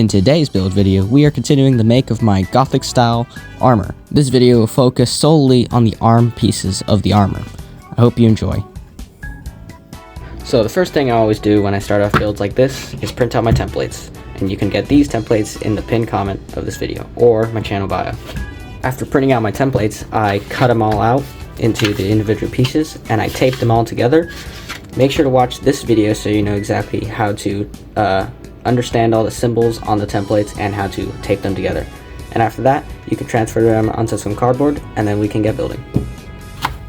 In today's build video, we are continuing the make of my Gothic Style Armor. This video will focus solely on the arm pieces of the armor. I hope you enjoy. So the first thing I always do when I start off builds like this is print out my templates. And you can get these templates in the pinned comment of this video or my channel bio. After printing out my templates, I cut them all out into the individual pieces and I tape them all together. Make sure to watch this video so you know exactly how to understand all the symbols on the templates and how to tape them together. And after that, you can transfer them onto some cardboard and then we can get building.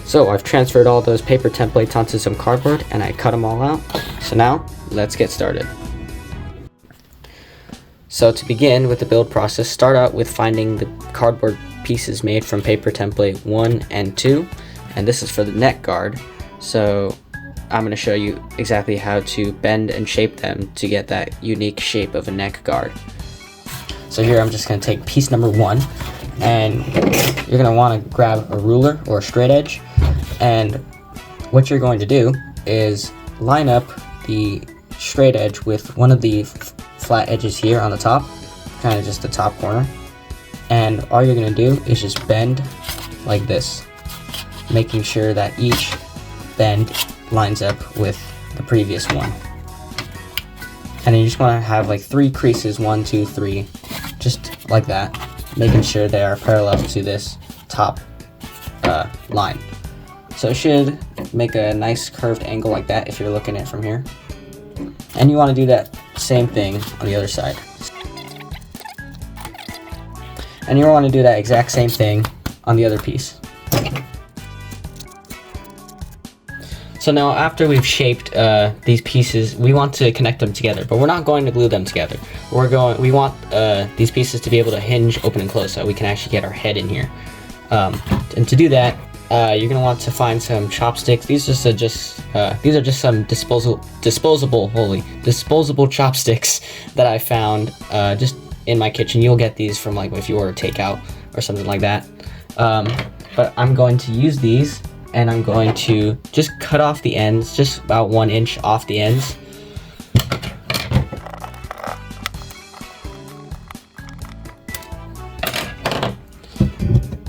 So I've transferred all those paper templates onto some cardboard and I cut them all out. So now, let's get started. So to begin with the build process, start out with finding the cardboard pieces made from paper template 1 and 2. And this is for the neck guard. So I'm going to show you exactly how to bend and shape them to get that unique shape of a neck guard. So here I'm just going to take piece number 1, and you're going to want to grab a ruler or a straight edge, and what you're going to do is line up the straight edge with one of the flat edges here on the top, kind of just the top corner, and all you're going to do is just bend like this, making sure that each bend lines up with the previous one. And then you just want to have like 3 creases, 1, 2, 3, just like that, making sure they are parallel to this top line. So it should make a nice curved angle like that if you're looking at it from here. And you want to do that same thing on the other side. And you want to do that exact same thing on the other piece. So now after we've shaped these pieces, we want to connect them together, but we're not going to glue them together. We want these pieces to be able to hinge open and close so we can actually get our head in here. And to do that, you're going to want to find some chopsticks. These are just some disposable chopsticks that I found just in my kitchen. You'll get these from like if you order takeout or something like that. But I'm going to use these. And I'm going to just cut off the ends, just about 1 inch off the ends.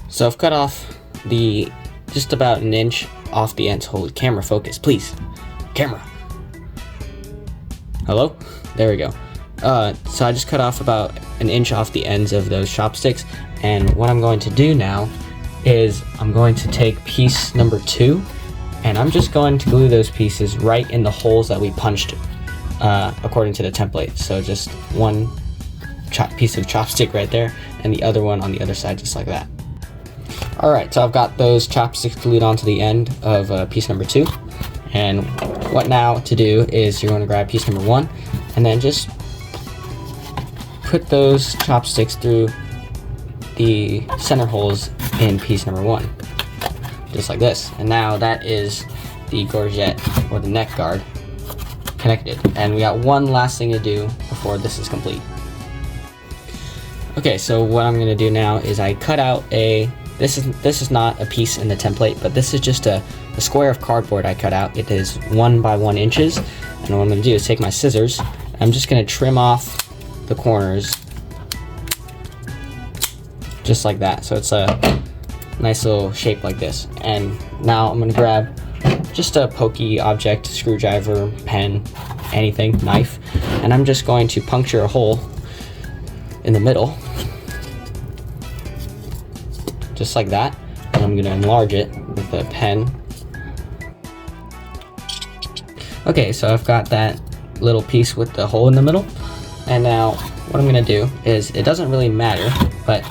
So I've cut off just about 1 inch off the ends. Holy camera, focus, please. Camera. Hello? There we go. So I just cut off about 1 inch off the ends of those chopsticks. And what I'm going to do now is I'm going to take piece number 2 and I'm just going to glue those pieces right in the holes that we punched according to the template. So just one piece of chopstick right there and the other one on the other side, just like that. Alright, so I've got those chopsticks glued onto the end of piece number 2, and what now to do is you're going to grab piece number 1 and then just put those chopsticks through the center holes in piece number 1, just like this. And now that is the gorget or the neck guard connected, and we got one last thing to do before this is complete. Okay, so what I'm going to do now is I cut out this is not a piece in the template, but this is just a square of cardboard I cut out. It is 1 by 1 inches, and what I'm going to do is take my scissors. I'm just going to trim off the corners just like that, so it's a nice little shape like this. And now I'm going to grab just a pokey object, screwdriver, pen, anything, knife, and I'm just going to puncture a hole in the middle, just like that, and I'm going to enlarge it with a pen. Okay, so I've got that little piece with the hole in the middle, and now what I'm going to do is, it doesn't really matter, but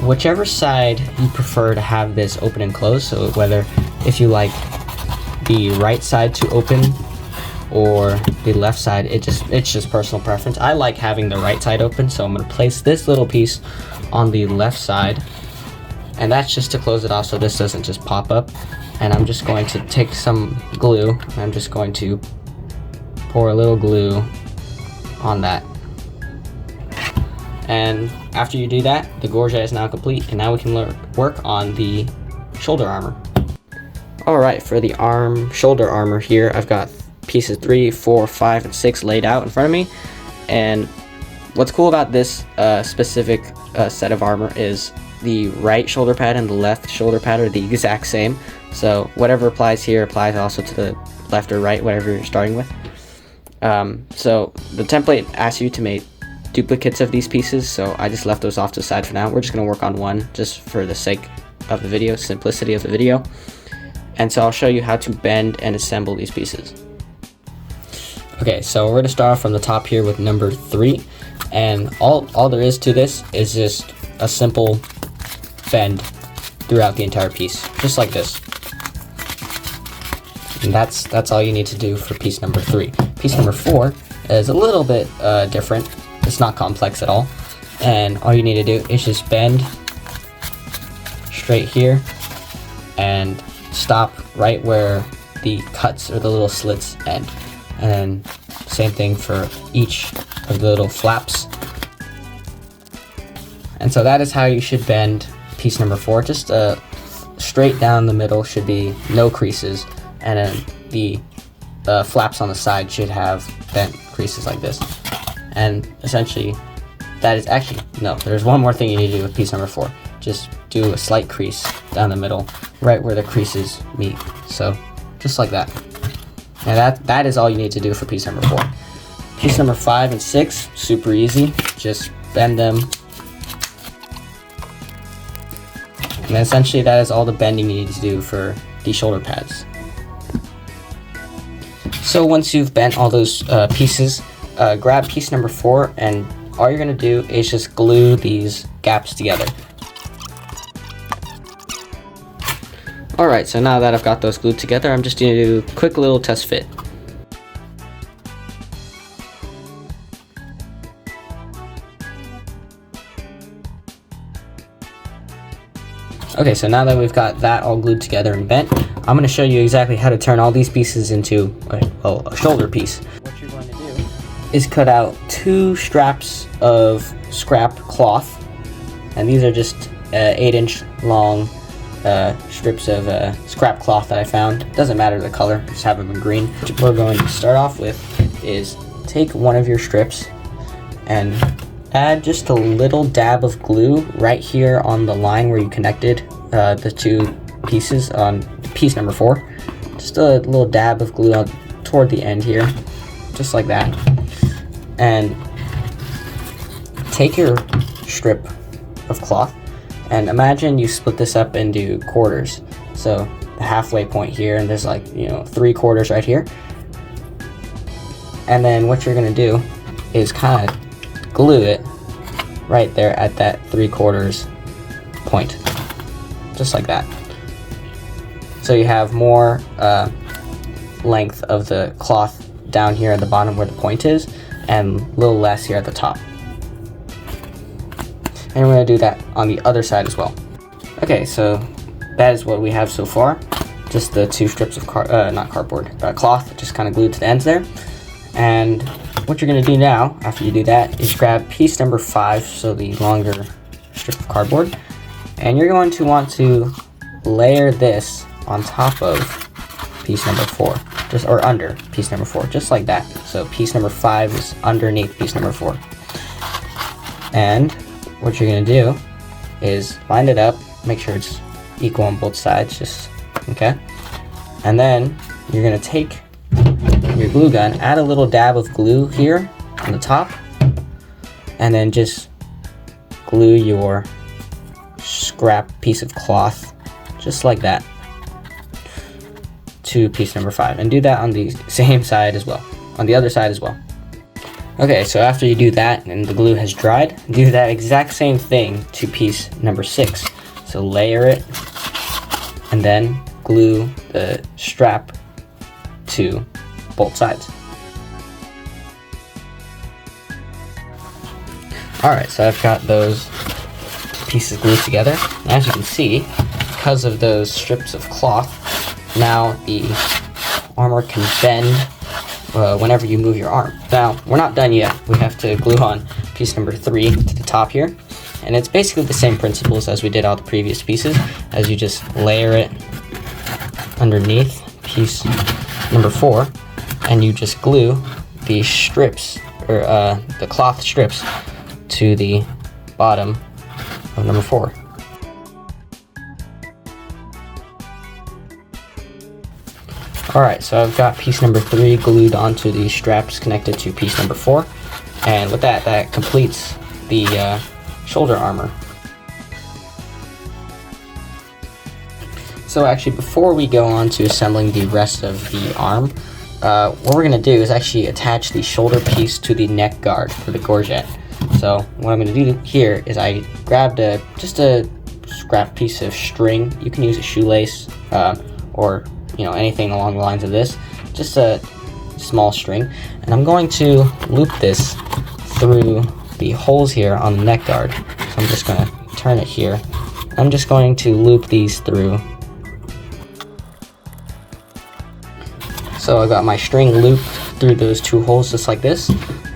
whichever side you prefer to have this open and close, so whether if you like the right side to open or the left side, it's just personal preference. I like having the right side open, so I'm going to place this little piece on the left side, and that's just to close it off so this doesn't just pop up. And I'm just going to take some glue, and I'm just going to pour a little glue on that. And after you do that, the gorget is now complete, and now we can work on the shoulder armor. Alright, for the shoulder armor here, I've got pieces 3, 4, 5, and 6 laid out in front of me, and What's cool about this specific set of armor is the right shoulder pad and the left shoulder pad are the exact same. So whatever applies here applies also to the left or right, whatever you're starting with. So the template asks you to make duplicates of these pieces, so I just left those off to the side for now. We're just going to work on one just for the sake of the video, simplicity of the video. And so I'll show you how to bend and assemble these pieces. Okay, so we're going to start off from the top here with number 3, and all there is to this is just a simple bend throughout the entire piece, just like this. And that's all you need to do for piece number 3. Piece number 4 is a little bit different. It's not complex at all, and all you need to do is just bend straight here and stop right where the cuts or the little slits end. And then same thing for each of the little flaps. And so that is how you should bend piece number 4. Just straight down the middle, should be no creases, and then the flaps on the side should have bent creases like this. And essentially that is actually, no, there's one more thing you need to do with piece number 4. Just do a slight crease down the middle, right where the creases meet. So just like that. And that is all you need to do for piece number 4. Piece number 5 and 6, super easy. Just bend them. And essentially that is all the bending you need to do for the shoulder pads. So once you've bent all those pieces, grab piece number 4, and all you're going to do is just glue these gaps together. Alright, so now that I've got those glued together, I'm just going to do a quick little test fit. Okay, so now that we've got that all glued together and bent, I'm going to show you exactly how to turn all these pieces into a shoulder piece. What you're going to do is cut out 2 straps of scrap cloth, and these are just 8-inch long strips of scrap cloth that I found. Doesn't matter the color, just have them in green. What we're going to start off with is take one of your strips and add just a little dab of glue right here on the line where you connected the 2 pieces on piece number 4. Just a little dab of glue on toward the end here, just like that. And take your strip of cloth and imagine you split this up into quarters. So the halfway point here, and there's like 3 quarters right here. And then what you're gonna do is kind of glue it right there at that 3/4 point, just like that. So you have more length of the cloth down here at the bottom where the point is, and a little less here at the top. And we're going to do that on the other side as well. Okay, so that is what we have so far. Just the 2 strips of cloth, just kind of glued to the ends there. And what you're going to do now, after you do that, is grab piece number 5, so the longer strip of cardboard, and you're going to want to layer this on top of piece number 4, or under piece number 4, just like that. So piece number 5 is underneath piece number 4. And what you're going to do is line it up, make sure it's equal on both sides, okay? And then you're going to take your glue gun, add a little dab of glue here on the top, and then just glue your scrap piece of cloth just like that to piece number 5, and do that on the same side as well, on the other side as well. Okay, so after you do that and the glue has dried, do that exact same thing to piece number 6. So layer it and then glue the strap to both sides. Alright, so I've got those pieces glued together. And as you can see, because of those strips of cloth, now the armor can bend whenever you move your arm. Now, we're not done yet. We have to glue on piece number 3 to the top here. And it's basically the same principles as we did all the previous pieces, as you just layer it underneath piece number 4, and you just glue these strips, or the cloth strips to the bottom of number 4. Alright, so I've got piece number 3 glued onto the straps connected to piece number 4, and with that completes the shoulder armor. So actually, before we go on to assembling the rest of the arm, what we're going to do is actually attach the shoulder piece to the neck guard for the gorget. So what I'm going to do here is I grabbed just a scrap piece of string. You can use a shoelace or anything along the lines of this, just a small string, and I'm going to loop this through the holes here on the neck guard. So I'm just going to turn it here. I'm just going to loop these through. So I got my string looped through those 2 holes just like this,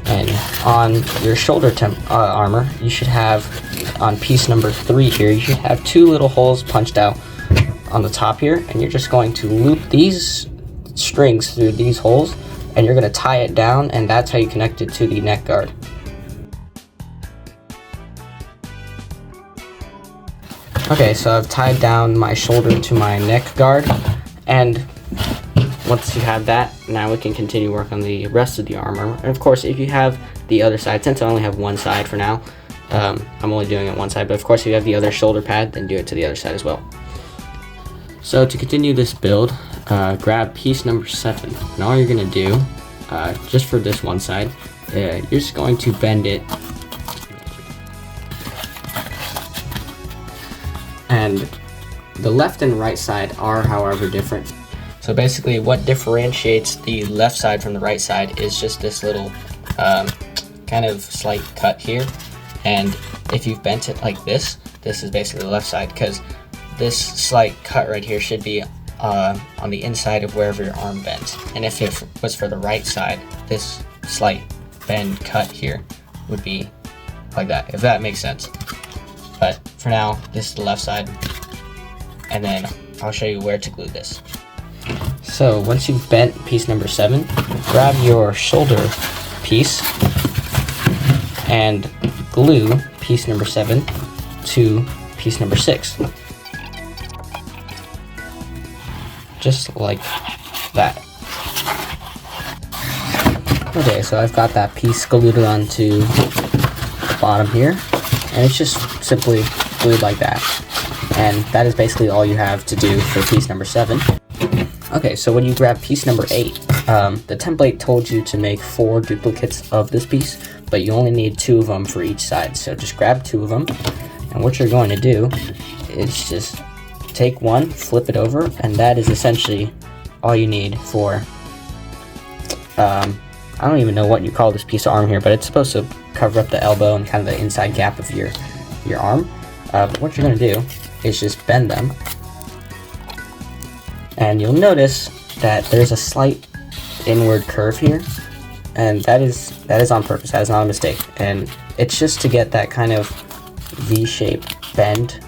and on your shoulder armor, you should have, on piece number 3 here, you should have 2 little holes punched out on the top here, and you're just going to loop these strings through these holes, and you're going to tie it down, and that's how you connect it to the neck guard. Okay, so I've tied down my shoulder to my neck guard, and once you have that, now we can continue work on the rest of the armor. And of course, if you have the other side, since I only have one side for now, I'm only doing it one side, but of course if you have the other shoulder pad, then do it to the other side as well. So to continue this build, grab piece number 7, and all you're going to do, just for this one side, you're just going to bend it, and the left and right side are however different. So basically what differentiates the left side from the right side is just this little kind of slight cut here, and if you've bent it like this is basically the left side, because this slight cut right here should be on the inside of wherever your arm bends, and if it was for the right side, this slight bend cut here would be like that, if that makes sense. But for now, this is the left side, and then I'll show you where to glue this. So once you've bent piece number 7, grab your shoulder piece and glue piece number 7 to piece number 6. Just like that. Okay, so I've got that piece glued onto the bottom here, and it's just simply glued like that. And that is basically all you have to do for piece number 7. Okay, so when you grab piece number 8, the template told you to make 4 duplicates of this piece, but you only need 2 of them for each side. So just grab 2 of them, and what you're going to do is just take one, flip it over, and that is essentially all you need for, I don't even know what you call this piece of arm here, but it's supposed to cover up the elbow and kind of the inside gap of your arm. But what you're going to do is just bend them, and you'll notice that there's a slight inward curve here, and that is on purpose. That is not a mistake, and it's just to get that kind of V-shaped bend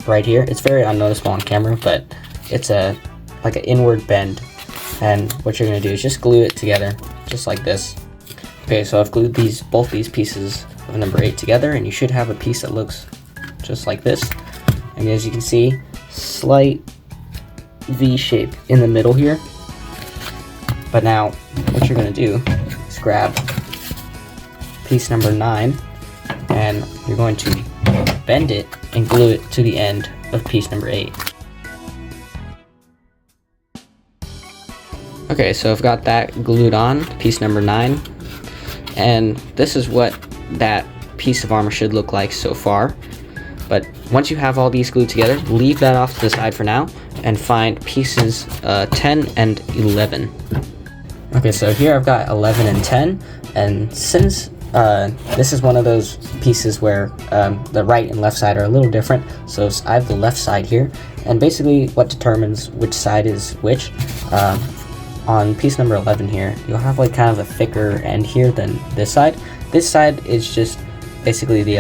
right here. It's very unnoticeable on camera, but it's like an inward bend, and what you're going to do is just glue it together just like this. Okay, so I've glued both these pieces of number 8 together, and you should have a piece that looks just like this. And as you can see, slight V shape in the middle here. But now what you're going to do is grab piece number 9, and you're going to bend it and glue it to the end of piece number 8. Okay, so I've got that glued on, piece number 9, and this is what that piece of armor should look like so far. But once you have all these glued together, leave that off to the side for now and find pieces 10 and 11. Okay, so here I've got 11 and 10, and since this is one of those pieces where the right and left side are a little different, so I have the left side here, and basically what determines which side is which, on piece number 11 here, you'll have like kind of a thicker end here than this side. This side is just basically the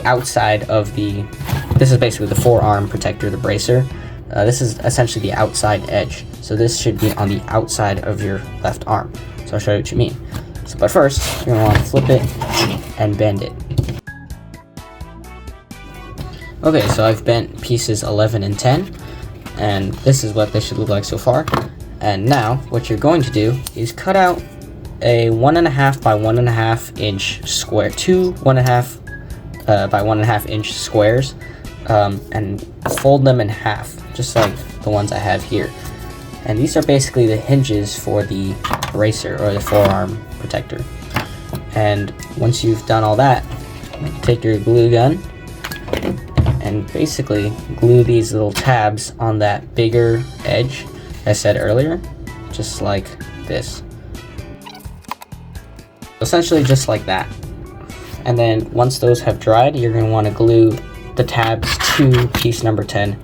outside of this is basically the forearm protector, the bracer. This is essentially the outside edge, so this should be on the outside of your left arm. So I'll show you what you mean. But first, you're going to want to flip it and bend it. Okay, so I've bent pieces 11 and 10, and this is what they should look like so far. And now, what you're going to do is cut out a 1.5 by 1.5 inch square, two 1.5 by 1.5 inch squares, and fold them in half, just like the ones I have here. And these are basically the hinges for the bracer or the forearm protector. And once you've done all that, take your glue gun and basically glue these little tabs on that bigger edge I said earlier, just like this. Essentially just like that. And then once those have dried, you're going to want to glue the tabs to piece number 10.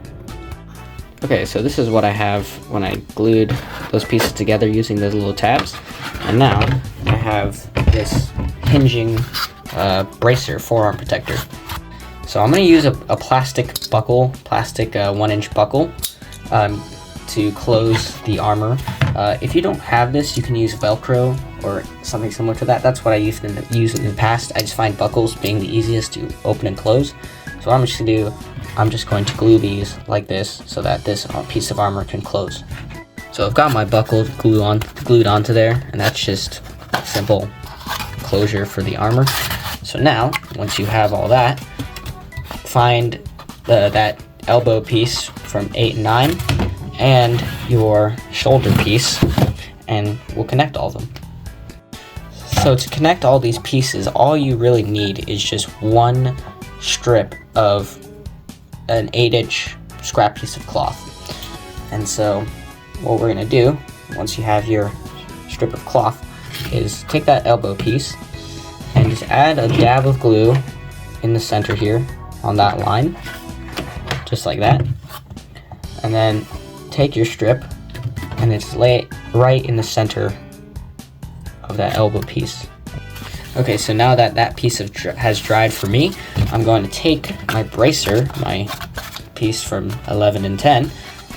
Okay, so this is what I have when I glued those pieces together using those little tabs. And now I have this hinging bracer forearm protector. So I'm going to use a plastic buckle, 1-inch buckle, to close the armor. If you don't have this, you can use Velcro or something similar to that. That's what I used in the past. I just find buckles being the easiest to open and close. So what I'm just going to do, I'm just going to glue these like this so that this piece of armor can close. So I've got my buckle glued onto there, and that's just simple closure for the armor. So now, once you have all that, find that elbow piece from 8 and 9 and your shoulder piece, and we'll connect all of them. So to connect all these pieces, all you really need is just one strip of an 8-inch scrap piece of cloth. And so what we're going to do, once you have your strip of cloth, is take that elbow piece and just add a dab of glue in the center here on that line, just like that. And then take your strip and just lay it right in the center of that elbow piece. Okay, so now that that piece has dried for me, I'm going to take my bracer, my piece from 11 and 10,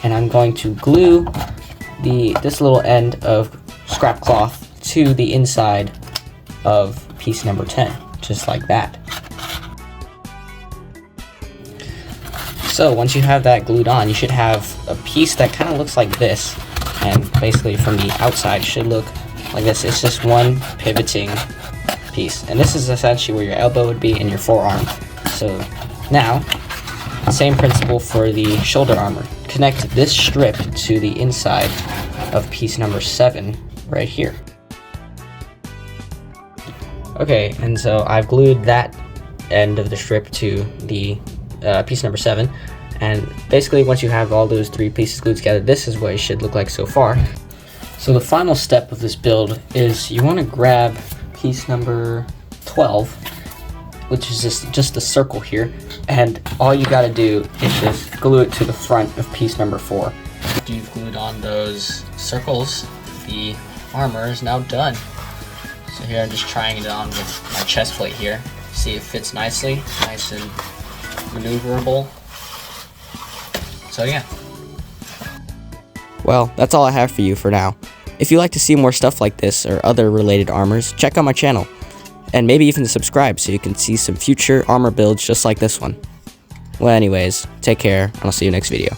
and I'm going to glue this little end of scrap cloth to the inside of piece number 10, just like that. So once you have that glued on, you should have a piece that kind of looks like this, and basically from the outside should look like this. It's just one pivoting piece, and this is essentially where your elbow would be and your forearm. So now, same principle for the shoulder armor. Connect this strip to the inside of piece number 7 right here. Okay, and so I've glued that end of the strip to the piece number 7, and basically once you have all those 3 pieces glued together, this is what it should look like so far. So the final step of this build is you want to grab piece number 12, which is just a circle here, and all you got to do is just glue it to the front of piece number 4. After you've glued on those circles, the armor is now done. So here I'm just trying it on with my chest plate here. See it fits nicely, nice and maneuverable. So yeah. Well, that's all I have for you for now. If you'd like to see more stuff like this or other related armors, check out my channel. And maybe even subscribe so you can see some future armor builds just like this one. Well anyways, take care, and I'll see you next video.